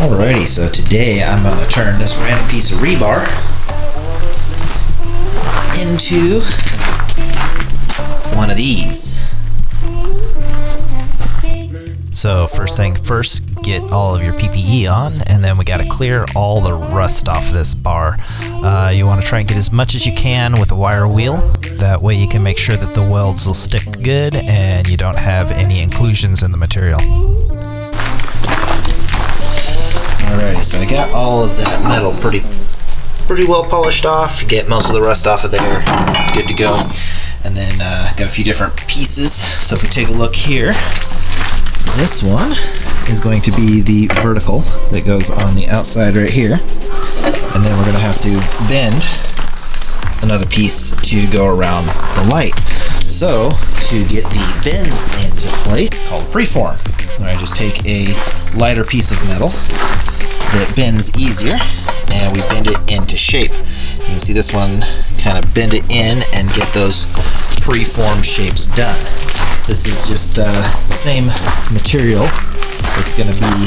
Alrighty, so today I'm going to turn this random piece of rebar into one of these. So first thing first, get all of your PPE on, and then we got to clear all the rust off this bar. You want to try and get as much as you can with a wire wheel. That way you can make sure that the welds will stick good and you don't have any inclusions in the material. Alright, so I got all of that metal pretty well polished off. Get most of the rust off of there. Good to go. And then got a few different pieces. So if we take a look here, this one is going to be the vertical that goes on the outside right here. And then we're going to have to bend another piece to go around the light. So to get the bends into place, called a preform. I just take a lighter piece of metal that bends easier, and we bend it into shape. You can see this one kind of bend it in and get those preform shapes done. This is just the same material that's going to be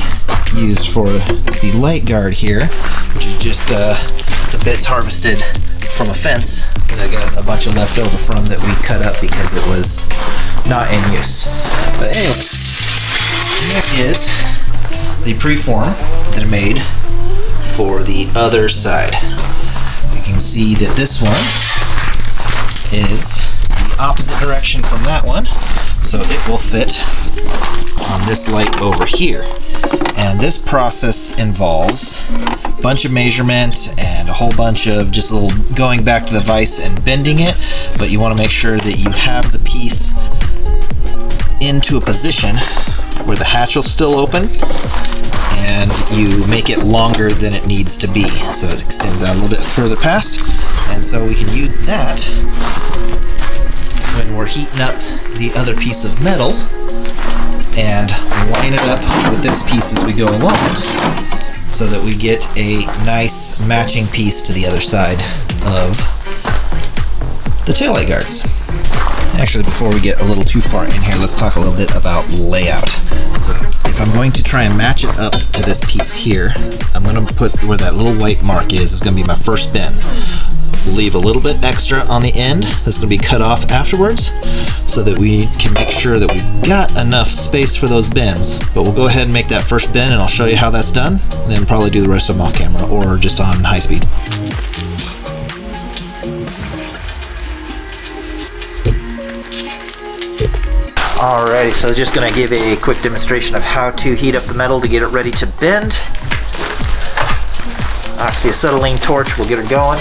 used for the light guard here, which is just some bits harvested from a fence that I got a bunch of left over from that we cut up because it was not in use. But anyway, here is the preform that I made for the other side. You can see that this one is the opposite direction from that one, so it will fit on this light over here. And this process involves a bunch of measurement and a whole bunch of just little going back to the vise and bending it, but you want to make sure that you have the piece into a position where the hatch will still open and you make it longer than it needs to be, so it extends out a little bit further past. And so we can use that when we're heating up the other piece of metal and line it up with this piece as we go along, so that we get a nice matching piece to the other side of the taillight guards. Actually, before we get a little too far in here, let's talk a little bit about layout. So if I'm going to try and match it up to this piece here, I'm going to put where that little white mark is going to be my first bend. We'll leave a little bit extra on the end that's going to be cut off afterwards, so that we can make sure that we've got enough space for those bends. But we'll go ahead and make that first bend, and I'll show you how that's done, and then probably do the rest of them off camera or just on high speed. Alrighty, so just going to give a quick demonstration of how to heat up the metal to get it ready to bend. Oxyacetylene torch will get it going.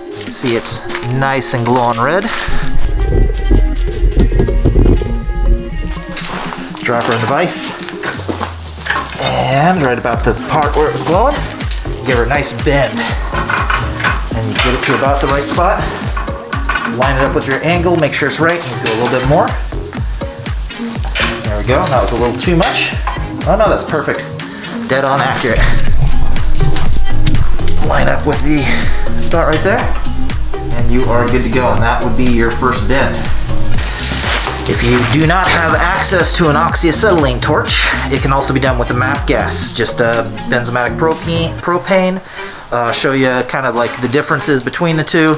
You can see it's nice and glowing red. Drop her in the vise, and right about the part where it was glowing, give her a nice bend, and you get it to about the right spot. Line it up with your angle, make sure it's right. Let's go a little bit more. There we go. That was a little too much. Oh no, that's perfect. Dead on accurate. Line up with the spot right there, and you are good to go. And that would be your first bend. If you do not have access to an oxyacetylene torch, it can also be done with a MAP gas, just benzomatic propane. Show you kind of like the differences between the two.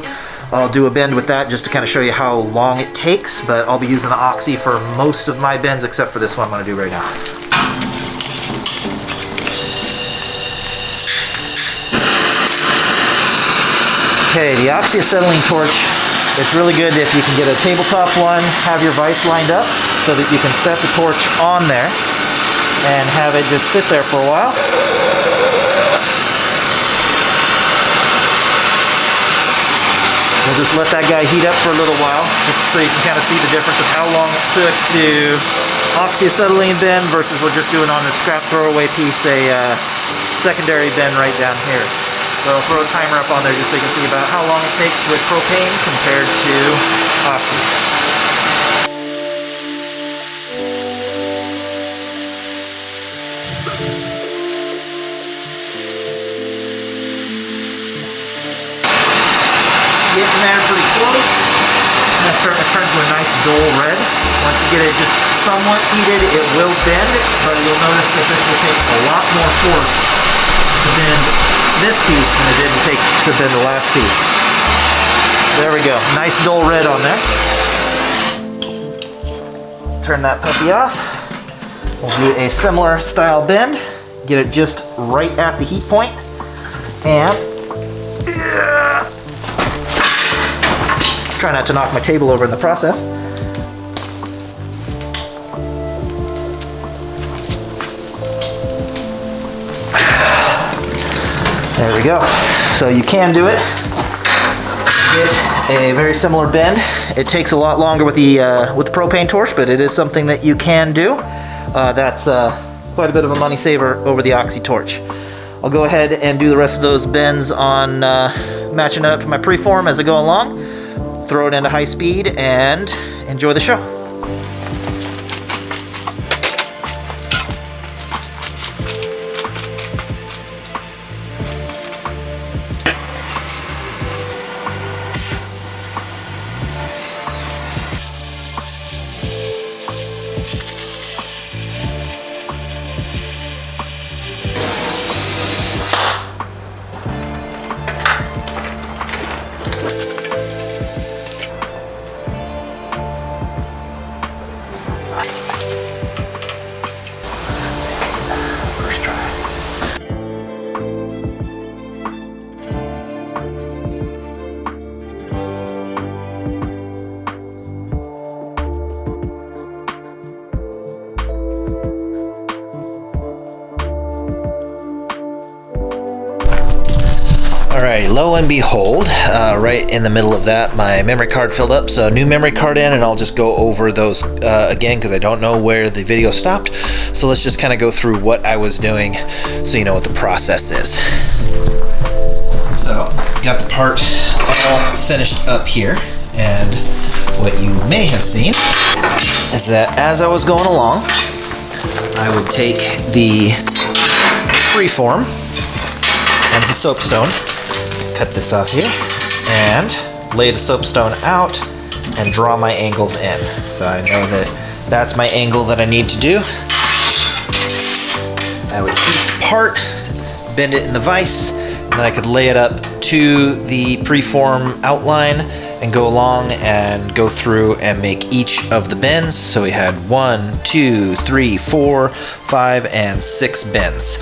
I'll do a bend with that just to kind of show you how long it takes, but I'll be using the oxy for most of my bends except for this one I'm going to do right now. Okay, the oxyacetylene torch, it's really good if you can get a tabletop one, have your vise lined up so that you can set the torch on there and have it just sit there for a while. We'll just let that guy heat up for a little while, just so you can kind of see the difference of how long it took to oxyacetylene bend versus we're just doing on this scrap throwaway piece, a secondary bend right down here. So I'll throw a timer up on there just so you can see about how long it takes with propane compared to oxy. getting there pretty close. And it's starting to turn to a nice dull red. Once you get it just somewhat heated, it will bend, but you'll notice that this will take a lot more force to bend this piece than it did to bend the last piece. There we go. Nice dull red on there. Turn that puppy off. We'll do a similar style bend. Get it just right at the heat point. And try not to knock my table over in the process. There we go. So you can do it. Get a very similar bend. It takes a lot longer with the propane torch, but it is something that you can do. That's quite a bit of a money saver over the oxy torch. I'll go ahead and do the rest of those bends on matching it up to my preform as I go along. Throw it into high speed and enjoy the show. Alright, lo and behold, right in the middle of that, my memory card filled up, so new memory card in, and I'll just go over those again because I don't know where the video stopped. So let's just kind of go through what I was doing so you know what the process is. So, got the part all finished up here, and what you may have seen is that as I was going along, I would take the freeform and the soapstone, cut this off here, and lay the soapstone out and draw my angles in. So I know that that's my angle that I need to do. I would heat the part, bend it in the vise, and then I could lay it up to the preform outline and go along and go through and make each of the bends. So we had 1, 2, 3, 4, 5, and 6 bends.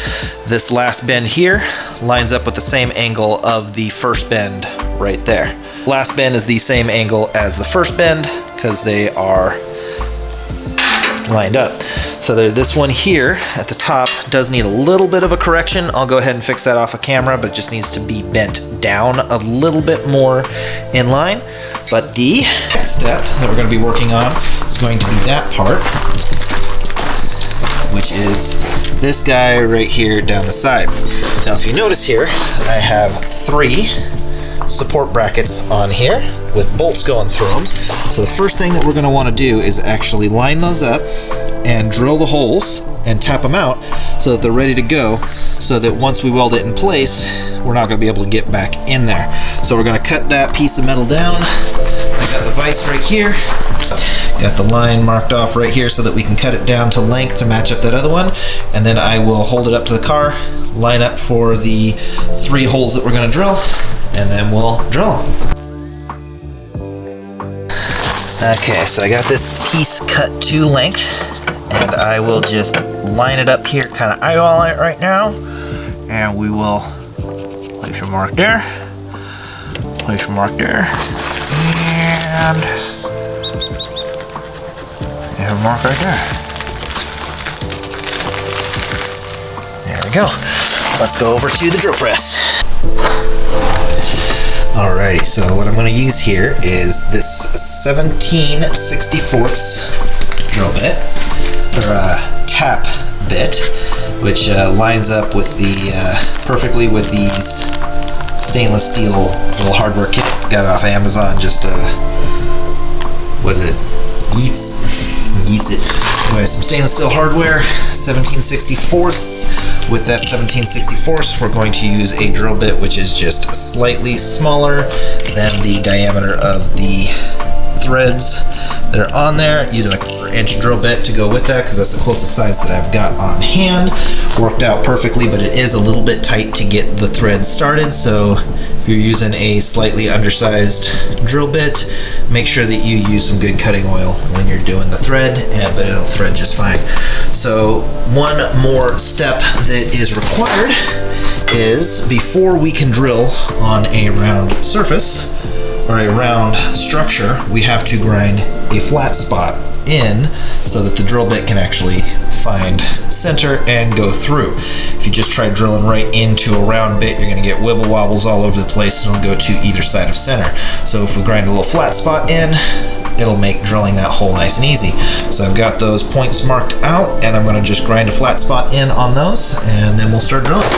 This last bend here lines up with the same angle of the first bend right there. Last bend is the same angle as the first bend because they are lined up. So this one here at the top does need a little bit of a correction. I'll go ahead and fix that off of camera, but it just needs to be bent down a little bit more in line. But the next step that we're going to be working on is going to be that part, which is this guy right here down the side. Now if you notice here, I have 3 support brackets on here with bolts going through them. So the first thing that we're going to want to do is actually line those up and drill the holes and tap them out so that they're ready to go, so that once we weld it in place, we're not going to be able to get back in there. So we're going to cut that piece of metal down. I got the vise right here. Got the line marked off right here so that we can cut it down to length to match up that other one. And then I will hold it up to the car, line up for the 3 holes that we're going to drill, and then we'll drill them. Okay, so I got this piece cut to length, and I will just line it up here, kind of eyeball it right now, and we will place a mark there, place a mark there, and have a mark right there. There we go. Let's go over to the drill press. Alrighty, so what I'm going to use here is this 17/64 drill bit, or tap bit, which lines up with the perfectly with these stainless steel little hardware kit. Got it off Amazon, just what is it? Yeats. Yeets it. Anyway, some stainless steel hardware, 17/64ths. With that 17/64ths, we're going to use a drill bit which is just slightly smaller than the diameter of the threads that are on there, using a 1/4-inch drill bit to go with that because that's the closest size that I've got on hand. Worked out perfectly, but it is a little bit tight to get the thread started, so if you're using a slightly undersized drill bit, make sure that you use some good cutting oil when you're doing the thread, but it'll thread just fine. So one more step that is required is, before we can drill on a round surface or a round structure, we have to grind a flat spot in so that the drill bit can actually find center and go through. If you just try drilling right into a round bit, you're going to get wibble wobbles all over the place and it'll go to either side of center. So if we grind a little flat spot in, it'll make drilling that hole nice and easy. So I've got those points marked out and I'm going to just grind a flat spot in on those and then we'll start drilling.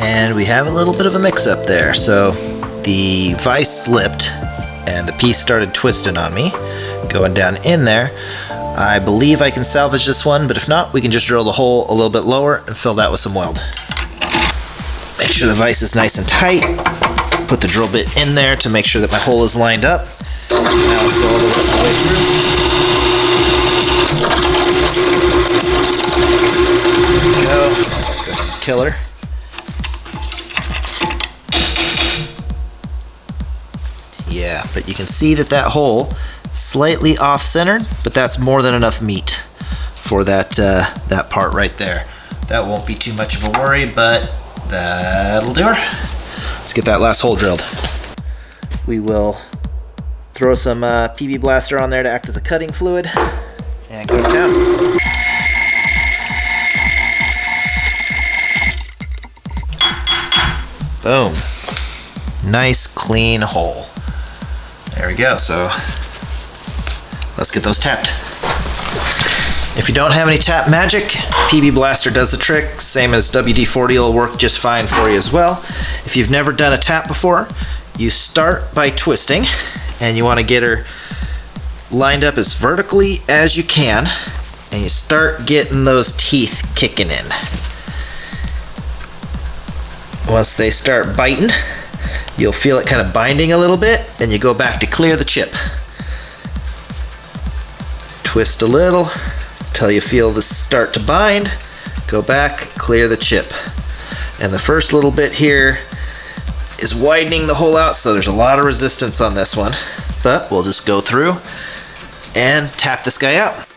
And we have a little bit of a mix-up there. So the vise slipped and the piece started twisting on me, going down in there. I believe I can salvage this one, but if not, we can just drill the hole a little bit lower and fill that with some weld. Make sure the vise is nice and tight. Put the drill bit in there to make sure that my hole is lined up. Now let's go all the rest of the way through. There we go. Good killer. Yeah, but you can see that that hole slightly off-centered, but that's more than enough meat for that that part right there. That won't be too much of a worry, but that'll do her. Let's get that last hole drilled. We will throw some PB Blaster on there to act as a cutting fluid and go to town. Boom. Nice clean hole. There we go. So let's get those tapped. If you don't have any tap magic, PB Blaster does the trick. Same as WD-40 will work just fine for you as well. If you've never done a tap before, you start by twisting, and you want to get her lined up as vertically as you can, and you start getting those teeth kicking in. Once they start biting, you'll feel it kind of binding a little bit, and you go back to clear the chip. Twist a little until you feel this start to bind. Go back, clear the chip. And the first little bit here is widening the hole out, so there's a lot of resistance on this one. But we'll just go through and tap this guy out.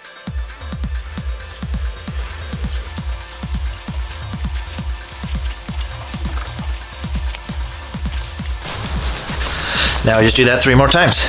Now we just do that 3 more times.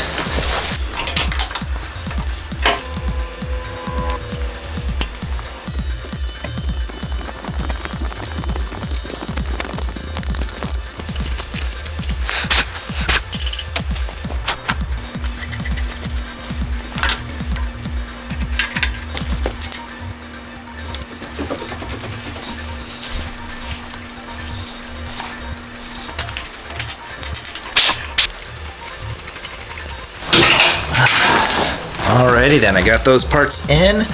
Alrighty then, I got those parts in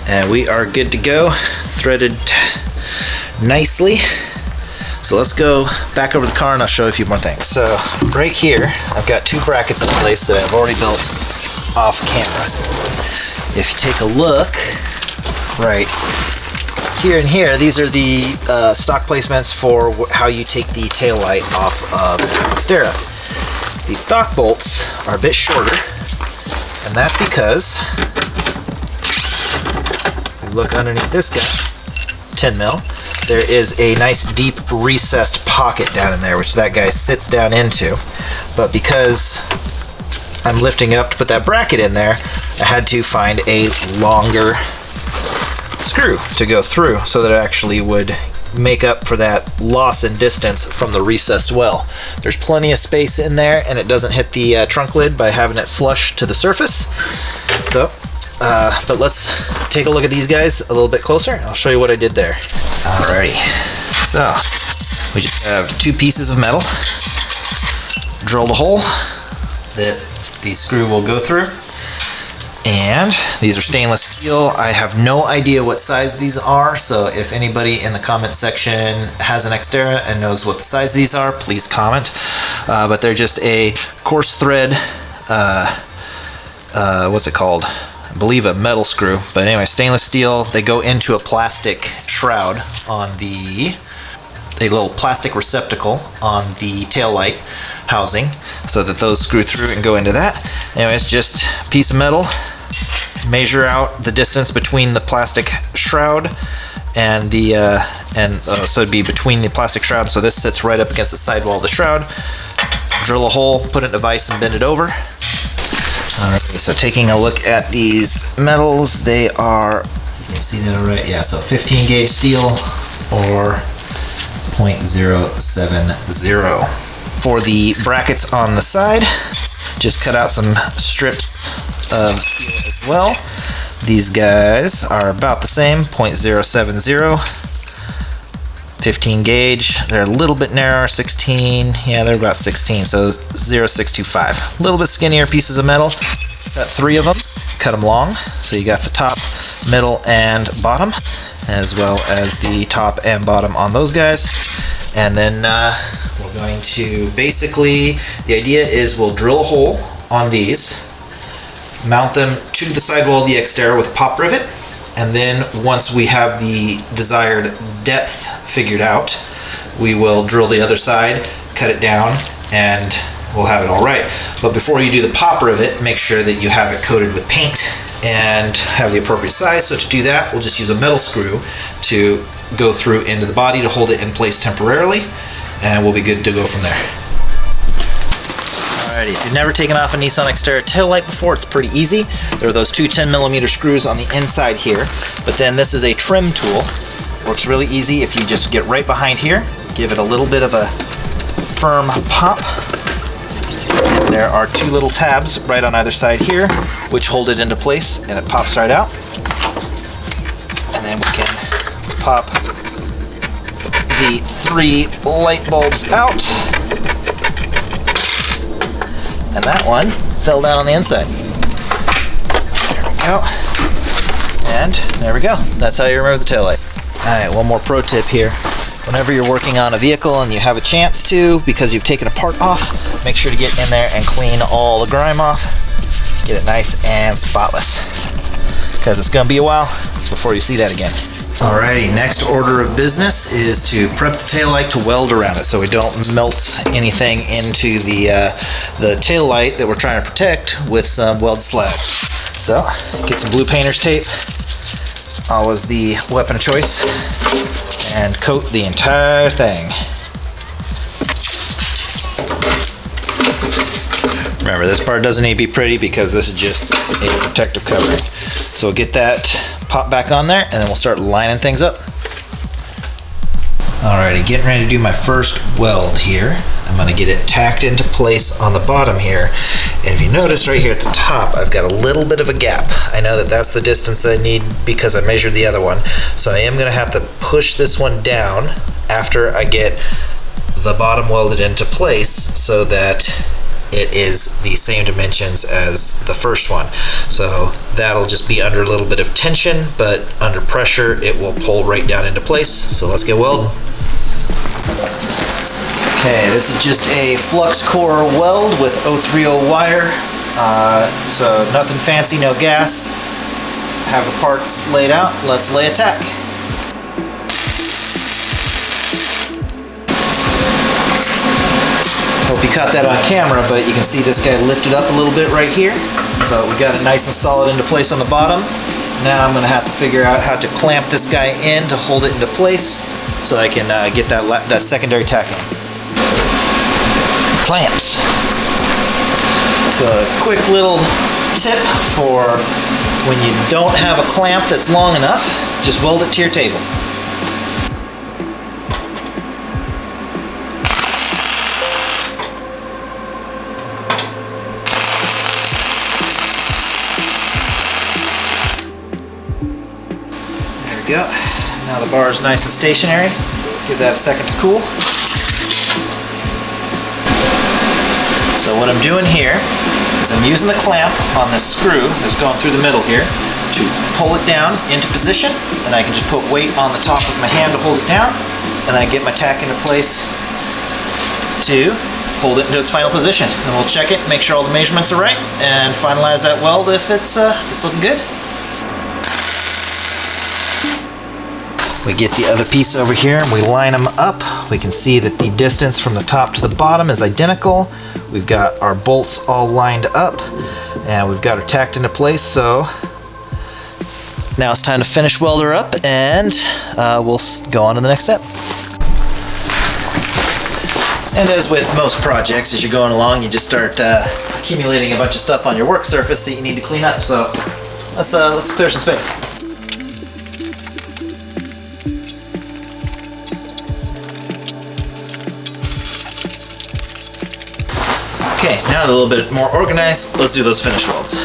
and we are good to go, threaded nicely. So let's go back over the car and I'll show you a few more things. So right here, I've got 2 brackets in place that I've already built off camera. If you take a look right here and here, these are the stock placements for how you take the tail light off of the Xterra. These stock bolts are a bit shorter, and that's because if you look underneath this guy, 10 mil, there is a nice deep recessed pocket down in there, which that guy sits down into. But because I'm lifting up to put that bracket in there, I had to find a longer screw to go through so that it actually would make up for that loss in distance from the recessed well. There's plenty of space in there, and it doesn't hit the trunk lid by having it flush to the surface. So, but let's take a look at these guys a little bit closer. I'll show you what I did there. Alrighty, so we just have two pieces of metal, drilled a hole that the screw will go through, and these are stainless steel. I have no idea what size these are, so if anybody in the comment section has an Xterra and knows what the size these are, please comment. But they're just a coarse thread, what's it called? I believe a metal screw, but anyway, stainless steel. They go into a plastic shroud on a little plastic receptacle on the tail light housing, so that those screw through and go into that. Anyway, it's just a piece of metal. Measure out the distance between the plastic shroud and the so it'd be between the plastic shroud. So this sits right up against the sidewall of the shroud. Drill a hole, put it in a vise, and bend it over. Alright, so taking a look at these metals, they are, you can see that right, yeah, so 15 gauge steel or 0.070. For the brackets on the side, just cut out some strips of steel as well. These guys are about the same, 0.070. 15 gauge, they're a little bit narrower, 16, yeah, they're about 16, so 0.625. A little bit skinnier pieces of metal. Cut 3 of them, cut them long, so you got the top, middle, and bottom, as well as the top and bottom on those guys. And then we're going to basically, the idea is we'll drill a hole on these, mount them to the sidewall of the Xterra with a pop rivet, and then once we have the desired depth figured out, we will drill the other side, cut it down, and we'll have it all right. But before you do the pop rivet, make sure that you have it coated with paint and have the appropriate size. So to do that, we'll just use a metal screw to go through into the body to hold it in place temporarily, and we'll be good to go from there. Alrighty, if you've never taken off a Nissan Xterra taillight before, it's pretty easy. There are those two 10mm screws on the inside here, but then this is a trim tool. Works really easy if you just get right behind here, give it a little bit of a firm pop. There are two little tabs right on either side here, which hold it into place, and it pops right out. And then we can pop the 3 light bulbs out. And that one fell down on the inside. There we go. And there we go. That's how you remove the taillight. Alright, one more pro tip here. Whenever you're working on a vehicle and you have a chance to, because you've taken a part off, make sure to get in there and clean all the grime off. Get it nice and spotless. Because it's going to be a while before you see that again. Alrighty, next order of business is to prep the taillight to weld around it so we don't melt anything into the taillight that we're trying to protect with some weld slag. So, get some blue painter's tape, always the weapon of choice, and coat the entire thing. Remember, this part doesn't need to be pretty because this is just a protective covering. So we'll get that pop back on there, and then we'll start lining things up. Alrighty, getting ready to do my first weld here. I'm going to get it tacked into place on the bottom here. And if you notice right here at the top, I've got a little bit of a gap. I know that that's the distance I need because I measured the other one. So I am going to have to push this one down after I get the bottom welded into place so that it is the same dimensions as the first one. So that'll just be under a little bit of tension, but under pressure it will pull right down into place. So let's get welding. Okay, this is just a flux core weld with 030 wire. So nothing fancy, no gas. Have the parts laid out. Let's lay a tack. Hope you caught that on camera, but you can see this guy lifted up a little bit right here. But we got it nice and solid into place on the bottom. Now I'm going to have to figure out how to clamp this guy in to hold it into place so I can get that secondary tack in. Clamps. So a quick little tip for when you don't have a clamp that's long enough, just weld it to your table. Go. Now the bar is nice and stationary. Give that a second to cool. So what I'm doing here is I'm using the clamp on this screw that's going through the middle here to pull it down into position, and I can just put weight on the top with my hand to hold it down, and then I get my tack into place to hold it into its final position. And we'll check it, make sure all the measurements are right, and finalize that weld if it's looking good. We get the other piece over here and we line them up. We can see that the distance from the top to the bottom is identical. We've got our bolts all lined up and we've got her tacked into place. So now it's time to finish weld her up, and we'll go on to the next step. And as with most projects, as you're going along, you just start accumulating a bunch of stuff on your work surface that you need to clean up. So let's clear some space. Okay, now they're a little bit more organized, let's do those finish welds.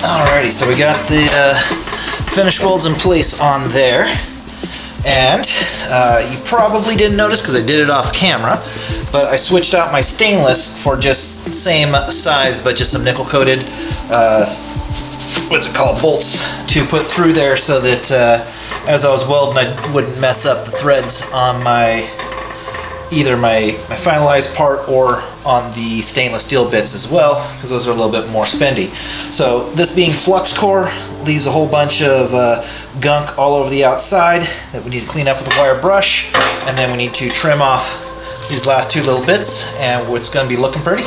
Alrighty, so we got the finish welds in place on there, and you probably didn't notice because I did it off camera, but I switched out my stainless for just same size but just some nickel coated what's it called, bolts to put through there so that as I was welding I wouldn't mess up the threads on either my finalized part or on the stainless steel bits as well, because those are a little bit more spendy. So this being flux core leaves a whole bunch of gunk all over the outside that we need to clean up with a wire brush, and then we need to trim off these last two little bits, and it's going to be looking pretty.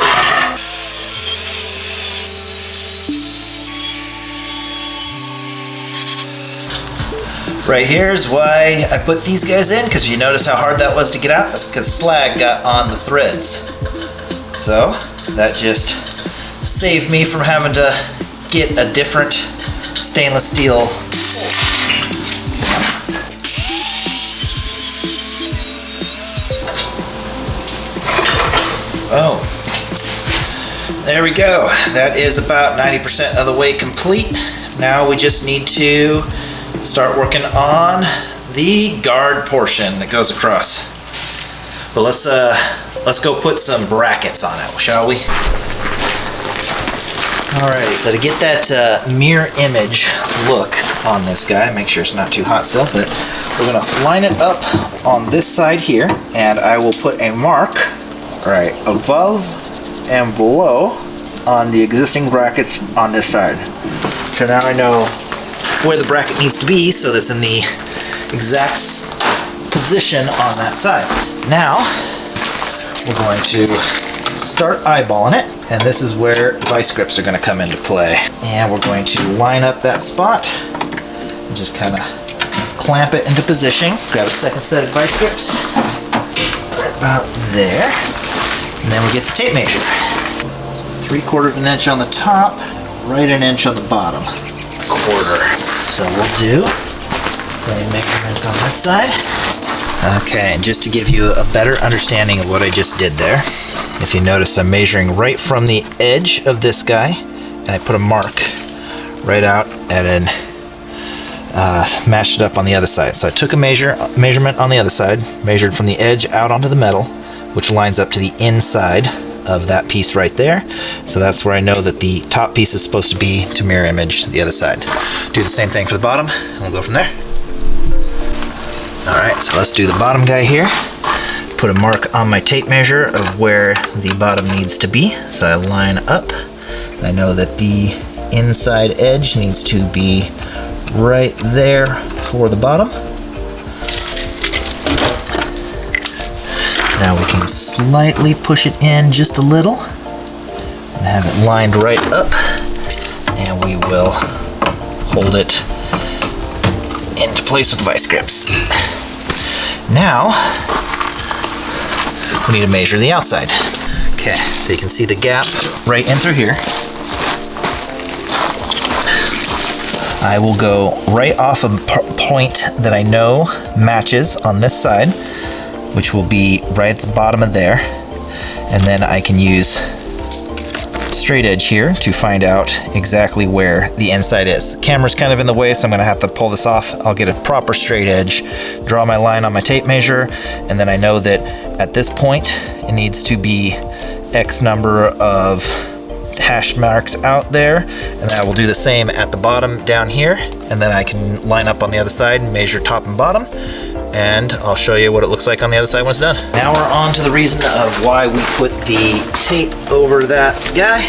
Right here is why I put these guys in, because if you notice how hard that was to get out, that's because slag got on the threads. So that just saved me from having to get a different stainless steel. Oh, there we go. That is about 90% of the way complete. Now we just need to start working on the guard portion that goes across. But let's go put some brackets on it, shall we? Alrighty, so to get that mirror image look on this guy, make sure it's not too hot still, but we're gonna line it up on this side here, and I will put a mark right above and below on the existing brackets on this side. So now I know where the bracket needs to be, so that's in the exact position on that side. Now we're going to start eyeballing it, and this is where vice grips are going to come into play. And we're going to line up that spot and just kind of clamp it into position. Grab a second set of vice grips right about there, and then we get the tape measure. So 3/4 of an inch on the top, right an inch on the bottom. Quarter. So we'll do same measurements on this side. Okay, and just to give you a better understanding of what I just did there, if you notice I'm measuring right from the edge of this guy, and I put a mark right out at an matched it up on the other side. So I took a measurement on the other side, measured from the edge out onto the metal, which lines up to the inside of that piece right there. So that's where I know that the top piece is supposed to be to mirror image the other side. Do the same thing for the bottom, and we'll go from there. Alright, so let's do the bottom guy here. Put a mark on my tape measure of where the bottom needs to be. So I line up. I know that the inside edge needs to be right there for the bottom. Now we can slightly push it in just a little and have it lined right up, and we will hold it into place with vice grips. Now we need to measure the outside. Okay, so you can see the gap right in through here. I will go right off a point that I know matches on this side, which will be right at the bottom of there, and then I can use straight edge here to find out exactly where the inside is. The camera's kind of in the way, so I'm going to have to pull this off. I'll get a proper straight edge, draw my line on my tape measure, and then I know that at this point it needs to be X number of hash marks out there, and then I will do the same at the bottom down here, and then I can line up on the other side and measure top and bottom, and I'll show you what it looks like on the other side when it's done. Now we're on to the reason of why we put the tape over that guy.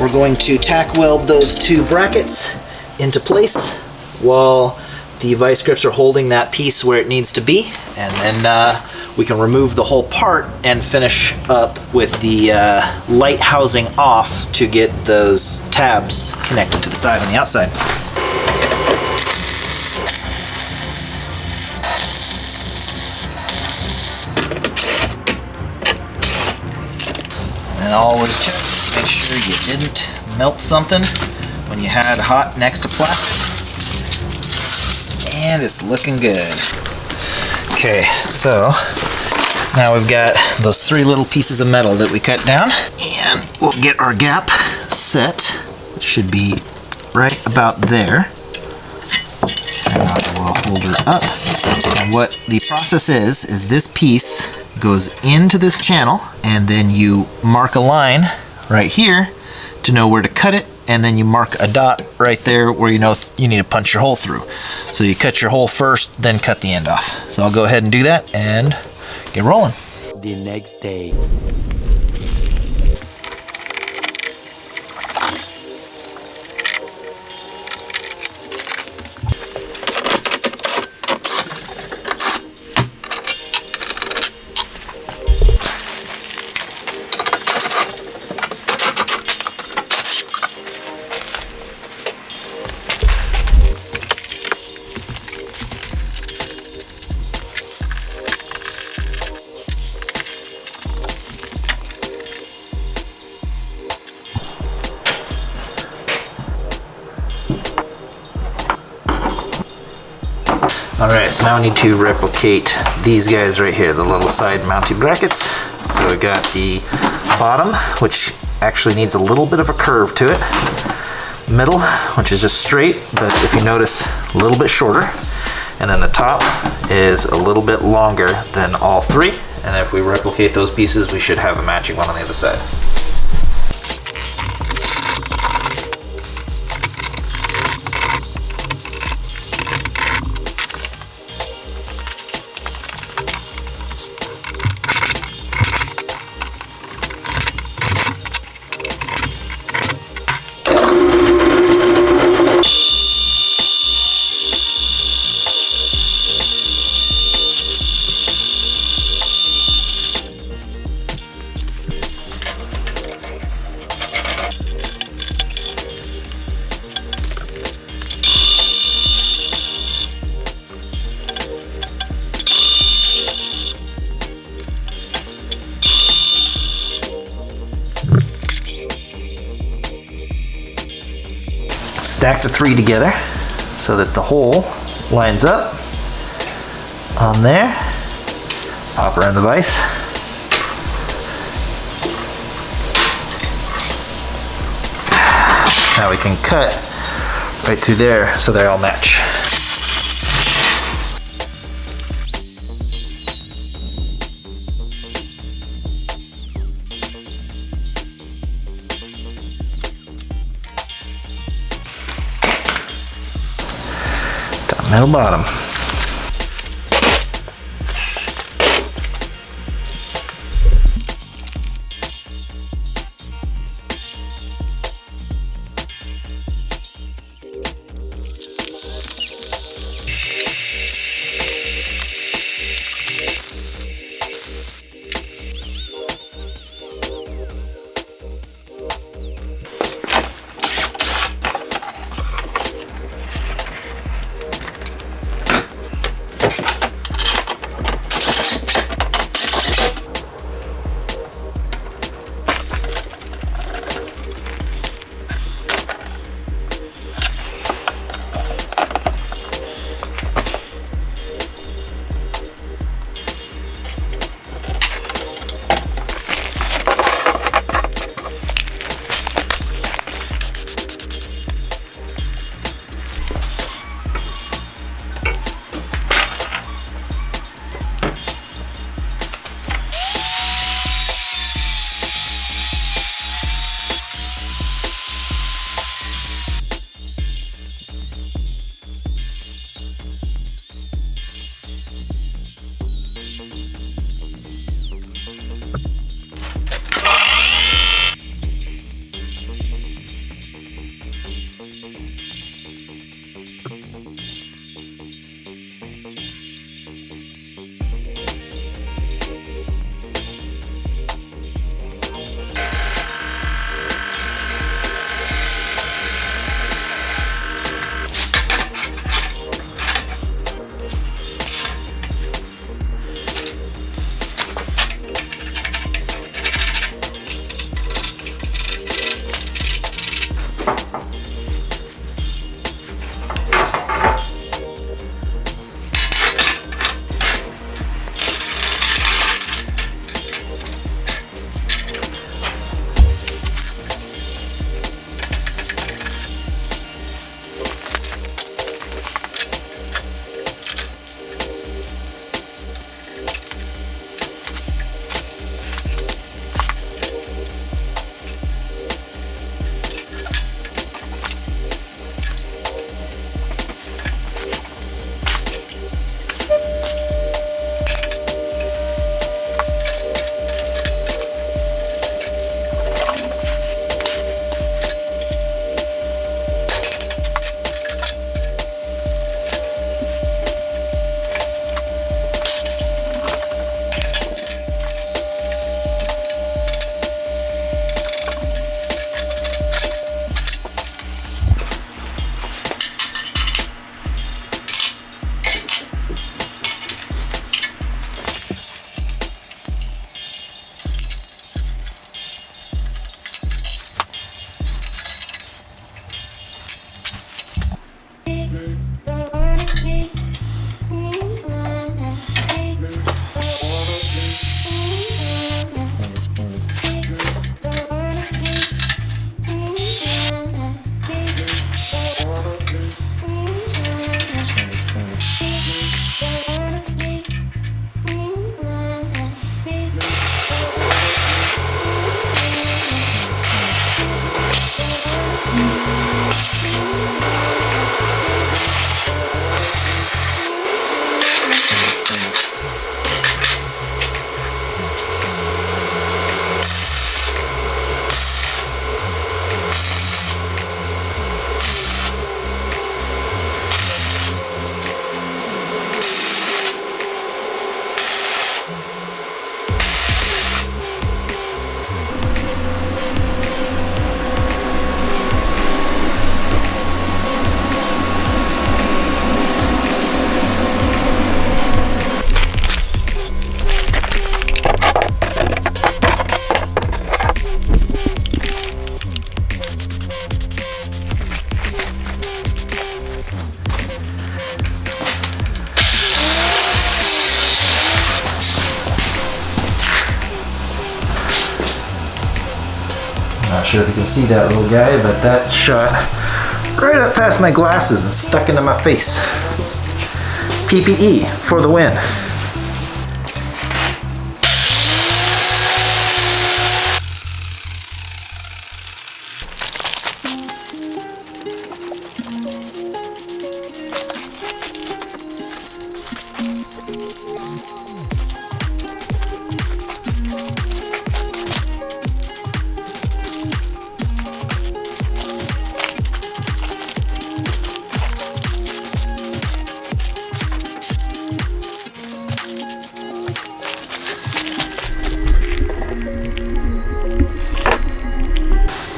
We're going to tack weld those two brackets into place while the vice grips are holding that piece where it needs to be, and then we can remove the whole part and finish up with the light housing off to get those tabs connected to the side on the outside. And always check to make sure you didn't melt something when you had hot next to plastic. And it's looking good. Okay, so now we've got those three little pieces of metal that we cut down, and we'll get our gap set. It should be right about there. And I will hold her up. And what the process is this piece goes into this channel, and then you mark a line right here to know where to cut it, and then you mark a dot right there where you know you need to punch your hole through. So you cut your hole first, then cut the end off. So I'll go ahead and do that and get rolling. The next day. Alright, so now we need to replicate these guys right here, the little side mounting brackets. So we got the bottom, which actually needs a little bit of a curve to it. Middle, which is just straight, but if you notice, a little bit shorter. And then the top is a little bit longer than all three. And if we replicate those pieces, we should have a matching one on the other side. Stack the three together so that the hole lines up on there. Pop her in the vise. Now we can cut right through there so they all match. Middle bottom. Not sure if you can see that little guy, but that shot right up past my glasses and stuck into my face. PPE for the win.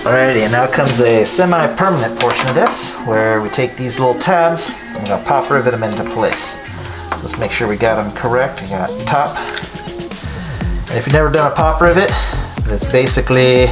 Alrighty, and now comes a semi-permanent portion of this, where we take these little tabs and we're going to pop rivet them into place. Let's make sure we got them correct. We got top. And if you've never done a pop rivet, that's basically